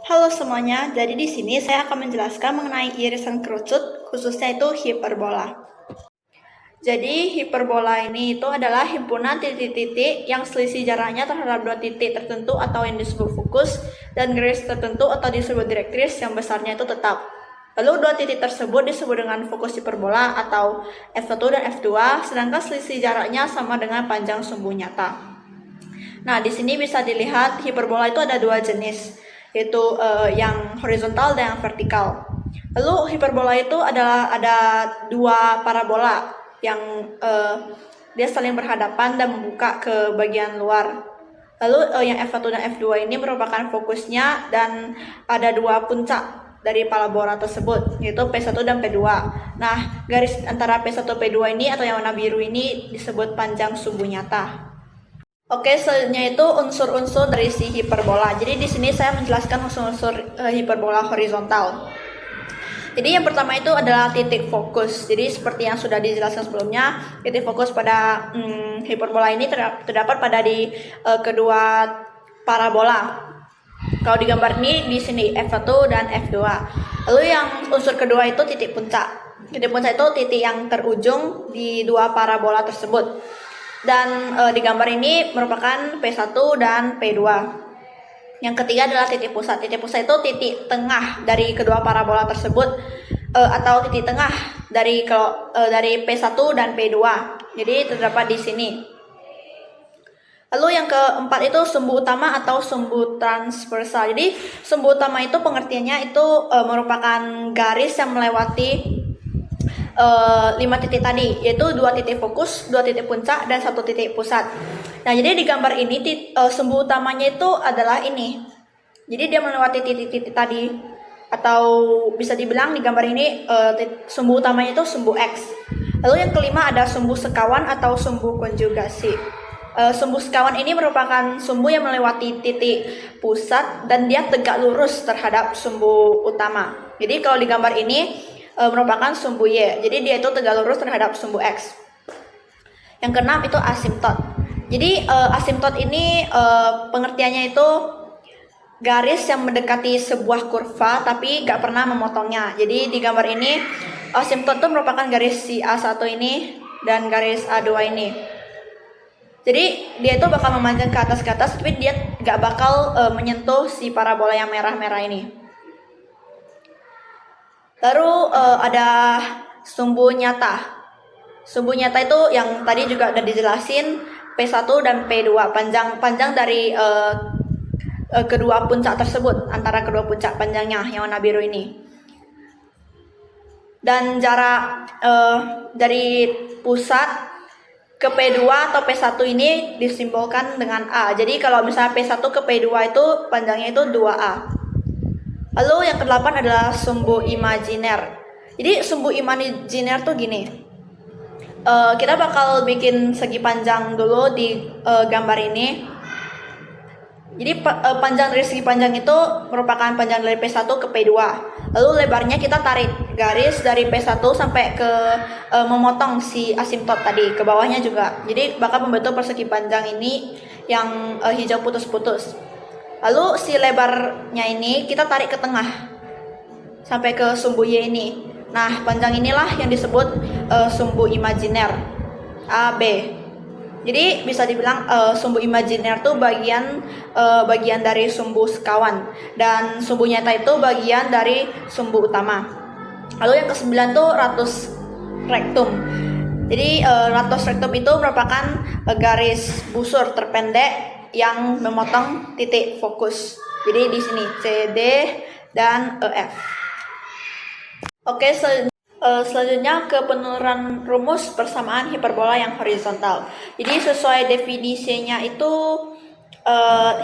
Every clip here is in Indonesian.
Halo semuanya, jadi di sini saya akan menjelaskan mengenai irisan kerucut, khususnya itu hiperbola. Jadi hiperbola ini itu adalah himpunan titik-titik yang selisih jaraknya terhadap dua titik tertentu atau yang disebut fokus dan garis tertentu atau disebut direktris yang besarnya itu tetap. Lalu dua titik tersebut disebut dengan fokus hiperbola atau F1 dan F2, sedangkan selisih jaraknya sama dengan panjang sumbu nyata. Nah, di sini bisa dilihat hiperbola itu ada dua jenis, yaitu yang horizontal dan yang vertikal. Lalu hiperbola itu ada dua parabola yang dia saling berhadapan dan membuka ke bagian luar. Lalu yang F1 dan F2 ini merupakan fokusnya dan ada dua puncak dari parabola tersebut, yaitu P1 dan P2. Nah, garis antara P1 P2 ini atau yang warna biru ini disebut panjang sumbu nyata. Oke, selanjutnya itu unsur-unsur dari si hiperbola. Jadi di sini saya menjelaskan unsur-unsur hiperbola horizontal. Jadi yang pertama itu adalah titik fokus. Jadi seperti yang sudah dijelaskan sebelumnya, titik fokus pada hiperbola ini terdapat pada di kedua parabola. Kalau di gambar ini di sini F1 dan F2. Lalu yang unsur kedua itu titik puncak. Titik puncak itu titik yang terujung di dua parabola tersebut. Dan di gambar ini merupakan P1 dan P2. Yang ketiga adalah titik pusat. Titik pusat itu titik tengah dari kedua parabola tersebut atau titik tengah dari P1 dan P2. Jadi terdapat di sini. Lalu yang keempat itu sumbu utama atau sumbu transversal. Jadi sumbu utama itu pengertiannya itu merupakan garis yang melewati 5 titik tadi, yaitu 2 titik fokus, 2 titik puncak, dan 1 titik pusat. Nah, jadi di gambar ini sumbu utamanya itu adalah ini. Jadi dia melewati titik-titik tadi, atau bisa dibilang di gambar ini sumbu utamanya itu sumbu X. Lalu yang kelima ada sumbu sekawan atau sumbu konjugasi. Sumbu sekawan ini merupakan sumbu yang melewati titik pusat dan dia tegak lurus terhadap sumbu utama. Jadi kalau di gambar ini merupakan sumbu Y. Jadi dia itu tegak lurus terhadap sumbu X. Yang keenam itu asimptot. Jadi asimptot ini pengertiannya itu garis yang mendekati sebuah kurva tapi gak pernah memotongnya. Jadi di gambar ini asimptot itu merupakan garis si A1 ini dan garis A2 ini. Jadi dia itu bakal memanjang ke atas tapi dia gak bakal menyentuh si parabola yang merah-merah ini. Lalu ada sumbu nyata. Sumbu nyata itu yang tadi juga udah dijelasin, P1 dan P2, panjang dari kedua puncak tersebut, antara kedua puncak panjangnya yang warna biru ini. Dan jarak dari pusat ke P2 atau P1 ini disimbolkan dengan A. Jadi kalau misalnya P1 ke P2 itu panjangnya itu 2A. Lalu yang ke-8 adalah sumbu imajiner. Jadi sumbu imajiner tuh gini. Kita bakal bikin segi panjang dulu di gambar ini. Jadi panjang dari segi panjang itu merupakan panjang dari P1 ke P2. Lalu lebarnya kita tarik garis dari P1 sampai ke memotong si asimptot tadi ke bawahnya juga. Jadi bakal membentuk persegi panjang ini yang hijau putus-putus. Lalu si lebarnya ini kita tarik ke tengah sampai ke sumbu Y ini. Nah, panjang inilah yang disebut sumbu imajiner AB. Jadi bisa dibilang sumbu imajiner itu bagian dari sumbu sekawan dan sumbu nyata itu bagian dari sumbu utama. Lalu yang ke-9 tuh ratus rectum. Jadi ratus rectum itu merupakan garis busur terpendek yang memotong titik fokus. Jadi di sini C, D, dan EF. Oke, selanjutnya ke penurunan rumus persamaan hiperbola yang horizontal. Jadi sesuai definisinya itu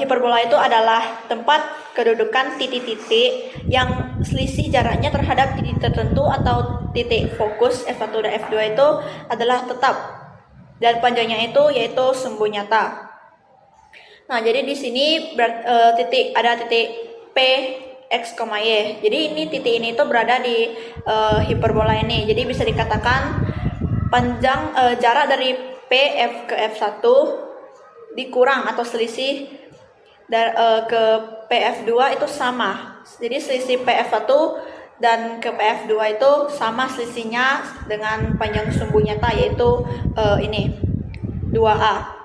hiperbola itu adalah tempat kedudukan titik-titik yang selisih jaraknya terhadap titik tertentu atau titik fokus F1 dan F2 itu adalah tetap dan panjangnya itu yaitu sumbu nyata. Nah, jadi di sini ada titik P, X, Y. Jadi ini titik ini itu berada di hiperbola ini. Jadi bisa dikatakan panjang jarak dari P F ke F1 dikurang atau selisih ke PF2 itu sama. Jadi selisih PF1 dan ke PF2 itu sama selisihnya dengan panjang sumbu nyata, yaitu ini 2A.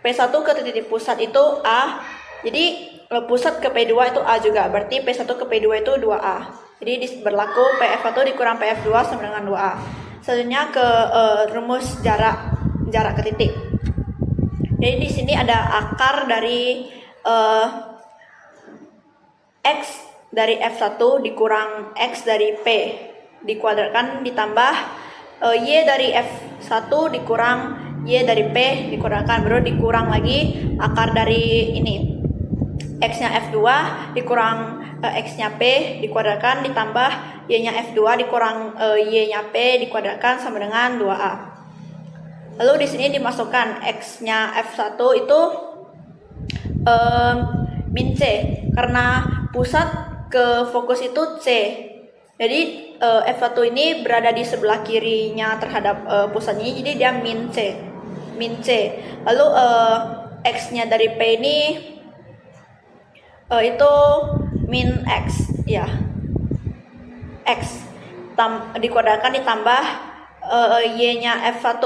P1 ke titik pusat itu A. Jadi pusat ke P2 itu A juga. Berarti P1 ke P2 itu 2A. Jadi berlaku PF1 dikurang PF2 sama dengan 2A. Selanjutnya ke rumus jarak ke titik. Jadi di sini ada akar dari X dari F1 dikurang X dari P dikuadratkan ditambah Y dari F1 dikurang Y dari P dikurangkan, baru dikurang lagi akar dari ini X nya F2 dikurang X nya P dikuadratkan ditambah Y nya F2 dikurang Y nya P dikuadratkan sama dengan 2A. Lalu di sini dimasukkan X nya F1 itu min C, karena pusat ke fokus itu C. Jadi F1 ini berada di sebelah kirinya terhadap pusatnya, jadi dia min C. Lalu X nya dari P ini itu min X ya. X dikuadratkan ditambah Y nya F1.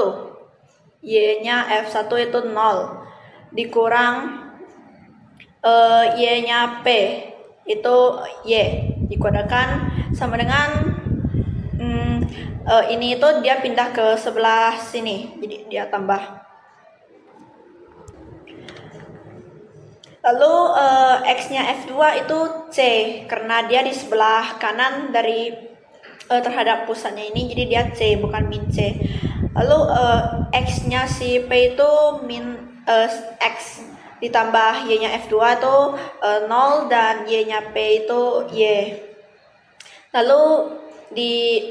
Y nya F1 itu 0 dikurang Y nya P itu Y dikuadratkan sama dengan ini itu dia pindah ke sebelah sini, jadi dia tambah. Lalu X nya F2 itu C, karena dia di sebelah kanan dari terhadap pusatnya ini, jadi dia C bukan min C. Lalu X nya si P itu min X ditambah Y nya F2 itu 0 dan Y nya P itu Y. Lalu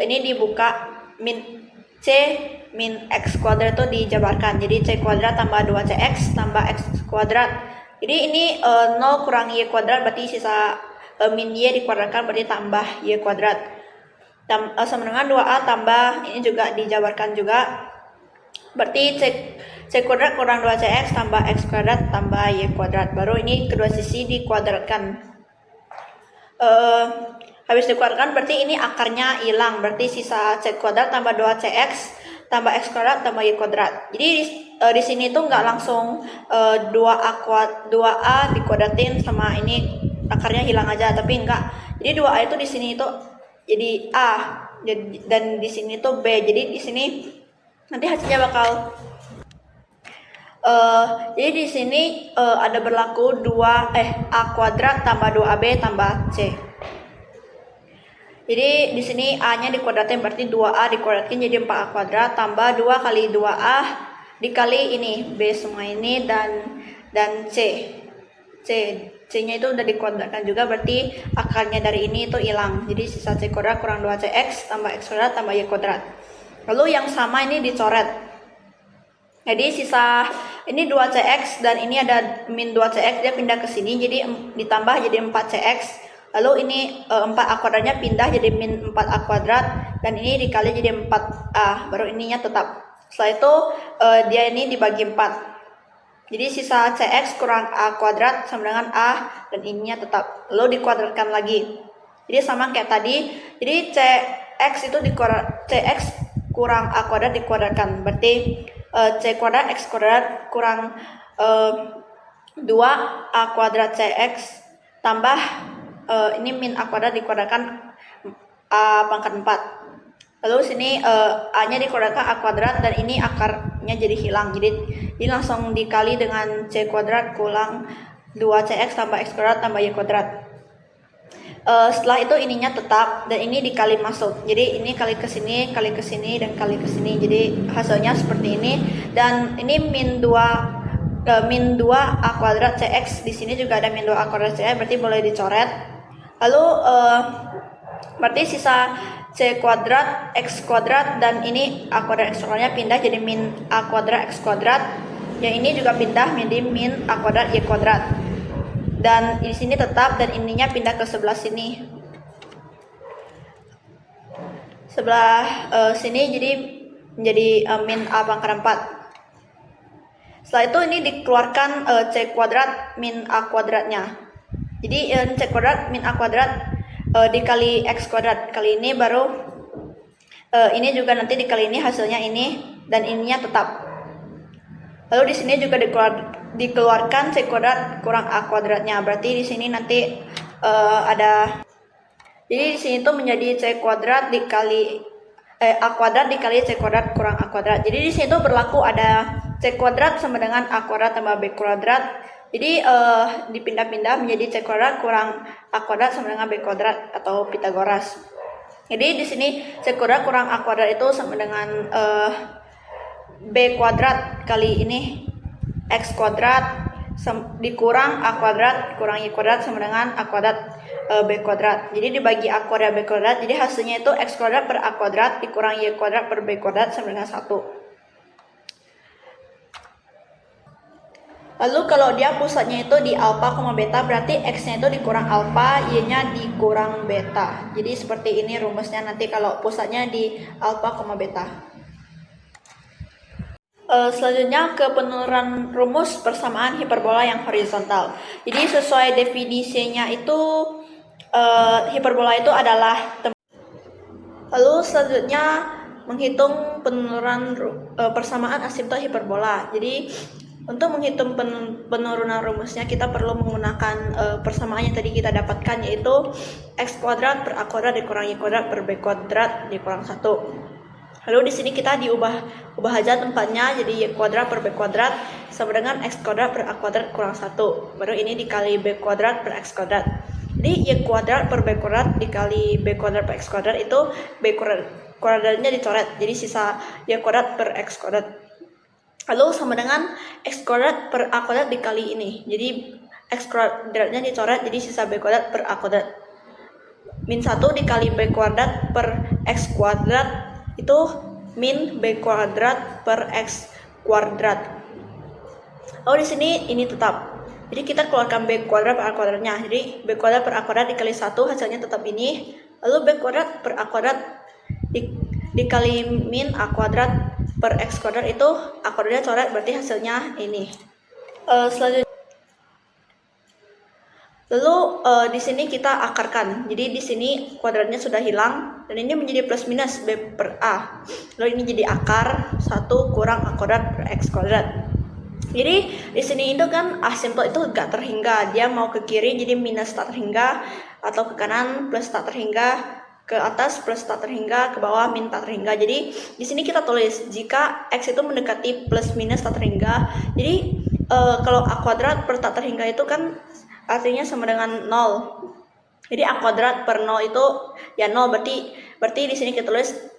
ini dibuka min C min X kuadrat itu dijabarkan, jadi C kuadrat tambah 2CX tambah X kuadrat. Jadi ini 0 kurang Y kuadrat berarti sisa min Y dikuadratkan berarti tambah Y kuadrat sama dengan 2A tambah ini juga dijabarkan juga, berarti C kuadrat kurang 2CX tambah X kuadrat tambah Y kuadrat, baru ini kedua sisi dikuadratkan. Habis dikuadratkan berarti ini akarnya hilang, berarti sisa C kuadrat tambah 2CX tambah X kuadrat tambah Y kuadrat. Jadi di sini tuh nggak langsung 2A dikuadratin sama ini akarnya hilang aja, tapi enggak. Jadi 2A itu di sini itu jadi A dan di sini tuh B. Jadi di sini nanti hasilnya bakal jadi di sini ada berlaku A kuadrat tambah 2AB tambah C. Jadi di sini A-nya dikuadratin berarti 2A dikuadratin jadi 4A kuadrat tambah 2 kali 2A dikali ini B semua ini dan C-nya itu udah dikuadratkan juga, berarti akarnya dari ini itu hilang. Jadi sisa C kuadrat kurang 2CX tambah X kuadrat tambah Y kuadrat. Lalu yang sama ini dicoret. Jadi sisa ini 2CX dan ini ada min 2CX, dia pindah ke sini jadi ditambah jadi 4CX. Lalu ini 4A kuadratnya pindah jadi min 4A kuadrat dan ini dikali jadi 4A, baru ininya tetap. Setelah itu dia ini dibagi 4. Jadi sisa CX kurang A kuadrat sama dengan A dan ininya tetap. Lalu dikuadratkan lagi. Jadi sama kayak tadi. Jadi CX itu CX kurang A kuadrat dikuadratkan. Berarti C kuadrat X kuadrat kurang 2A kuadrat CX tambah ini min A kuadrat dikuadratkan A pangkat 4. Lalu sini A-nya dikuadratkan A kuadrat dan ini akarnya jadi hilang. Jadi langsung dikali dengan C kuadrat kurang 2CX tambah X kuadrat tambah Y kuadrat. Setelah itu ininya tetap dan ini dikali masuk. Jadi ini kali ke sini dan kali ke sini. Jadi hasilnya seperti ini dan ini min 2A kuadrat CX, di sini juga ada min 2A kuadrat CX, berarti boleh dicoret. Lalu berarti sisa C kuadrat X kuadrat dan ini A kuadrat X kuadratnya pindah jadi min A kuadrat X kuadrat. Yang ini juga pindah menjadi min A kuadrat Y kuadrat. Dan di sini tetap dan ininya pindah ke sebelah sini. Sebelah sini jadi menjadi min A pangkat 4. Setelah itu ini dikeluarkan C kuadrat min A kuadratnya. Jadi C kuadrat min A kuadrat dikali X kuadrat. Kali ini baru ini juga nanti dikali ini, hasilnya ini, dan ininya tetap. Lalu di sini juga dikeluarkan C kuadrat kurang A kuadratnya. Berarti di sini nanti jadi di sini tuh menjadi C kuadrat dikali A kuadrat dikali C kuadrat kurang A kuadrat. Jadi di sini tuh berlaku ada C kuadrat sama dengan A kuadrat tambah B kuadrat. Jadi dipindah-pindah menjadi C kuadrat kurang A kuadrat sama dengan B kuadrat atau Pitagoras. Jadi di sini C kuadrat kurang A kuadrat itu sama dengan B kuadrat kali ini X kuadrat dikurang A kuadrat kurang Y kuadrat sama dengan A kuadrat B kuadrat. Jadi dibagi A kuadrat B kuadrat, jadi hasilnya itu X kuadrat per A kuadrat dikurang Y kuadrat per B kuadrat sama dengan 1. Lalu kalau dia pusatnya itu di alfa, beta, berarti X-nya itu dikurang alfa, Y-nya dikurang beta. Jadi seperti ini rumusnya nanti kalau pusatnya di alfa, beta. Selanjutnya ke penurunan rumus persamaan hiperbola yang horizontal. Jadi sesuai definisinya itu hiperbola itu adalah Lalu selanjutnya menghitung penurunan persamaan asimptot hiperbola. Jadi untuk menghitung penurunan rumusnya kita perlu menggunakan persamaan yang tadi kita dapatkan, yaitu X kuadrat per A kuadrat dikurang Y kuadrat per B kuadrat dikurang 1. Lalu di sini kita ubah aja tempatnya, jadi Y kuadrat per B kuadrat sama dengan X kuadrat per A kuadrat kurang 1. Baru ini dikali B kuadrat per X kuadrat. Jadi Y kuadrat per B kuadrat dikali B kuadrat per X kuadrat itu B kuadratnya dicoret, jadi sisa Y kuadrat per X kuadrat. Lalu sama dengan X kuadrat per A kuadrat dikali ini, jadi X kuadratnya dicoret, jadi sisa B kuadrat per A kuadrat. Min 1 dikali B kuadrat per X kuadrat itu min B kuadrat per X kuadrat. Lalu di sini ini tetap. Jadi kita keluarkan B kuadrat per A kuadratnya. Jadi B kuadrat per A kuadrat dikali 1 hasilnya tetap ini. Lalu B kuadrat per A kuadrat dikali min A kuadrat per X kuadrat itu A kuadratnya coret, berarti hasilnya ini. Selanjutnya lalu di sini kita akarkan. Jadi di sini kuadratnya sudah hilang dan ini menjadi plus minus B per A. Lalu ini jadi akar 1 kurang A kuadrat per X kuadrat. Jadi di sini itu kan asimptot itu gak terhingga, dia mau ke kiri jadi minus tak terhingga, atau ke kanan plus tak terhingga, ke atas plus tak terhingga, ke bawah min tak terhingga. Jadi di sini kita tulis jika X itu mendekati plus minus tak terhingga. Jadi kalau A kuadrat per tak terhingga itu kan artinya sama dengan 0. Jadi A kuadrat per 0 itu ya 0, berarti di sini kita tulis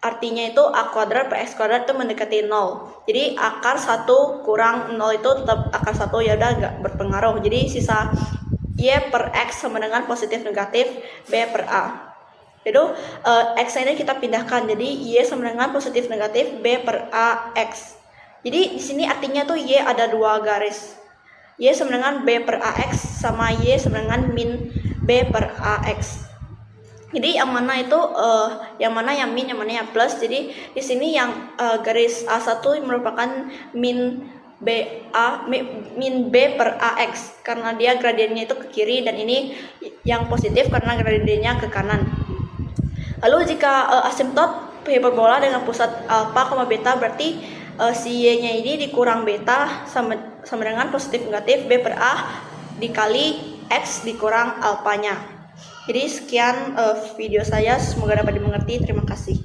artinya itu A kuadrat per X kuadrat itu mendekati 0. Jadi akar 1 kurang 0 itu tetap akar 1, ya udah gak berpengaruh. Jadi sisa Y per X sama dengan positif negatif B per A. Jadi X ini kita pindahkan, jadi Y sama dengan positif negatif B per A X. Jadi di sini artinya tuh Y ada 2 garis. Y sama dengan B per AX sama Y sama dengan min B per AX. Jadi yang mana itu yang mana yang min, yang mana yang plus. Jadi di sini yang garis A1 merupakan min B per AX karena dia gradiennya itu ke kiri, dan ini yang positif karena gradiennya ke kanan. Lalu jika asimptot hiperbola dengan pusat alfa, beta, berarti si Y-nya ini dikurang beta sama dengan positif negatif B per A dikali X dikurang alfanya. Jadi sekian video saya, semoga dapat dimengerti. Terima kasih.